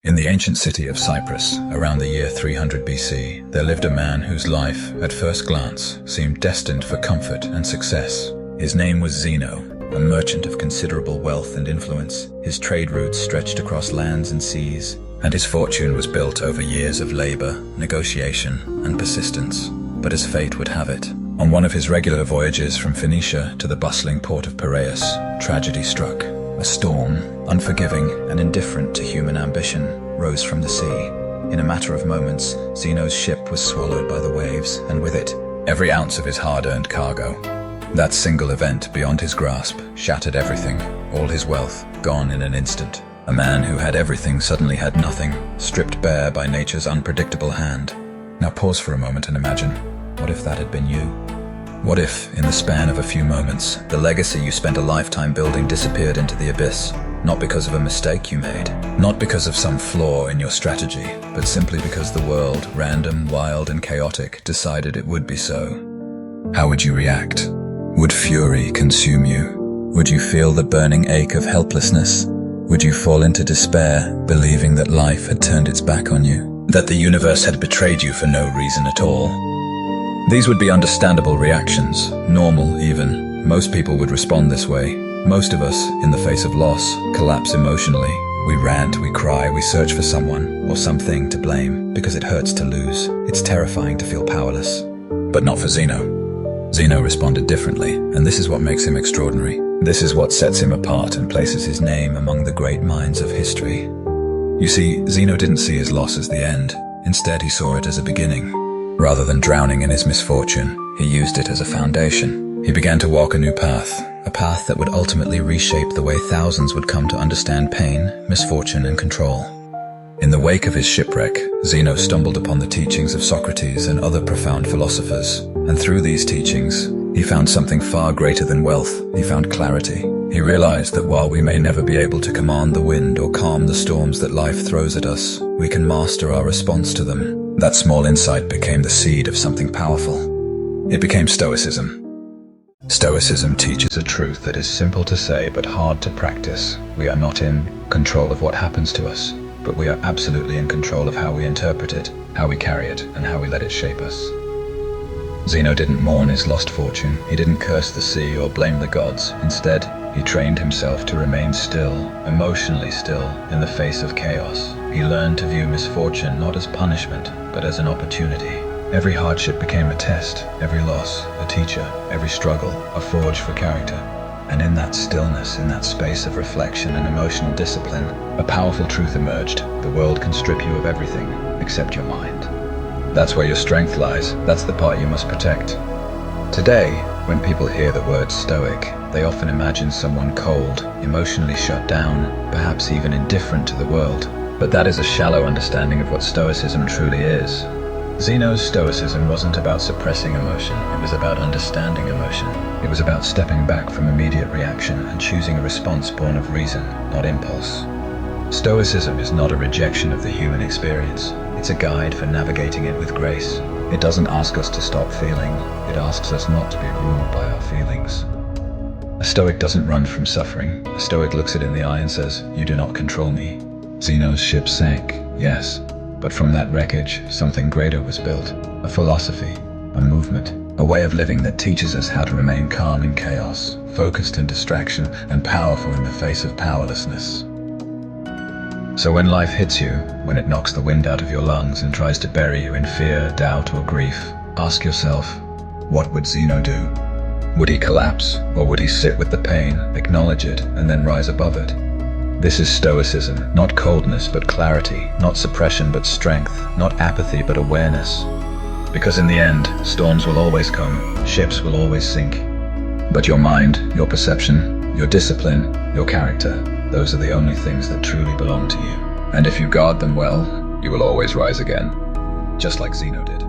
In the ancient city of Cyprus, around the year 300 BC, there lived a man whose life, at first glance, seemed destined for comfort and success. His name was Zeno, a merchant of considerable wealth and influence. His trade routes stretched across lands and seas, and his fortune was built over years of labor, negotiation, and persistence. But as fate would have it, on one of his regular voyages from Phoenicia to the bustling port of Piraeus, tragedy struck. A storm, unforgiving and indifferent to human ambition, rose from the sea. In a matter of moments, Zeno's ship was swallowed by the waves, and with it, every ounce of his hard-earned cargo. That single event, beyond his grasp, shattered everything, all his wealth, gone in an instant. A man who had everything suddenly had nothing, stripped bare by nature's unpredictable hand. Now pause for a moment and imagine, what if that had been you? What if, in the span of a few moments, the legacy you spent a lifetime building disappeared into the abyss, not because of a mistake you made, not because of some flaw in your strategy, but simply because the world, random, wild, and chaotic, decided it would be so? How would you react? Would fury consume you? Would you feel the burning ache of helplessness? Would you fall into despair, believing that life had turned its back on you, that the universe had betrayed you for no reason at all? These would be understandable reactions, normal even. Most people would respond this way. Most of us, in the face of loss, collapse emotionally. We rant, we cry, we search for someone or something to blame because it hurts to lose. It's terrifying to feel powerless. But not for Zeno. Zeno responded differently, and this is what makes him extraordinary. This is what sets him apart and places his name among the great minds of history. You see, Zeno didn't see his loss as the end. Instead, he saw it as a beginning. Rather than drowning in his misfortune, he used it as a foundation. He began to walk a new path, a path that would ultimately reshape the way thousands would come to understand pain, misfortune, and control. In the wake of his shipwreck, Zeno stumbled upon the teachings of Socrates and other profound philosophers, and through these teachings, he found something far greater than wealth. He found clarity. He realized that while we may never be able to command the wind or calm the storms that life throws at us, we can master our response to them. That small insight became the seed of something powerful. It became Stoicism. Stoicism teaches a truth that is simple to say but hard to practice. We are not in control of what happens to us, but we are absolutely in control of how we interpret it, how we carry it, and how we let it shape us. Zeno didn't mourn his lost fortune. He didn't curse the sea or blame the gods. Instead, he trained himself to remain still, emotionally still, in the face of chaos. He learned to view misfortune not as punishment, but as an opportunity. Every hardship became a test, every loss, a teacher, every struggle, a forge for character. And in that stillness, in that space of reflection and emotional discipline, a powerful truth emerged. The world can strip you of everything, except your mind. That's where your strength lies. That's the part you must protect. Today, when people hear the word Stoic, they often imagine someone cold, emotionally shut down, perhaps even indifferent to the world. But that is a shallow understanding of what Stoicism truly is. Zeno's Stoicism wasn't about suppressing emotion, it was about understanding emotion. It was about stepping back from immediate reaction and choosing a response born of reason, not impulse. Stoicism is not a rejection of the human experience. It's a guide for navigating it with grace. It doesn't ask us to stop feeling, it asks us not to be ruled by our feelings. A Stoic doesn't run from suffering. A Stoic looks it in the eye and says, "You do not control me." Zeno's ship sank, yes, but from that wreckage, something greater was built. A philosophy, a movement, a way of living that teaches us how to remain calm in chaos, focused in distraction, and powerful in the face of powerlessness. So when life hits you, when it knocks the wind out of your lungs and tries to bury you in fear, doubt, or grief, ask yourself, what would Zeno do? Would he collapse, or would he sit with the pain, acknowledge it, and then rise above it? This is Stoicism, not coldness but clarity, not suppression but strength, not apathy but awareness. Because in the end, storms will always come, ships will always sink. But your mind, your perception, your discipline, your character, those are the only things that truly belong to you. And if you guard them well, you will always rise again, just like Zeno did.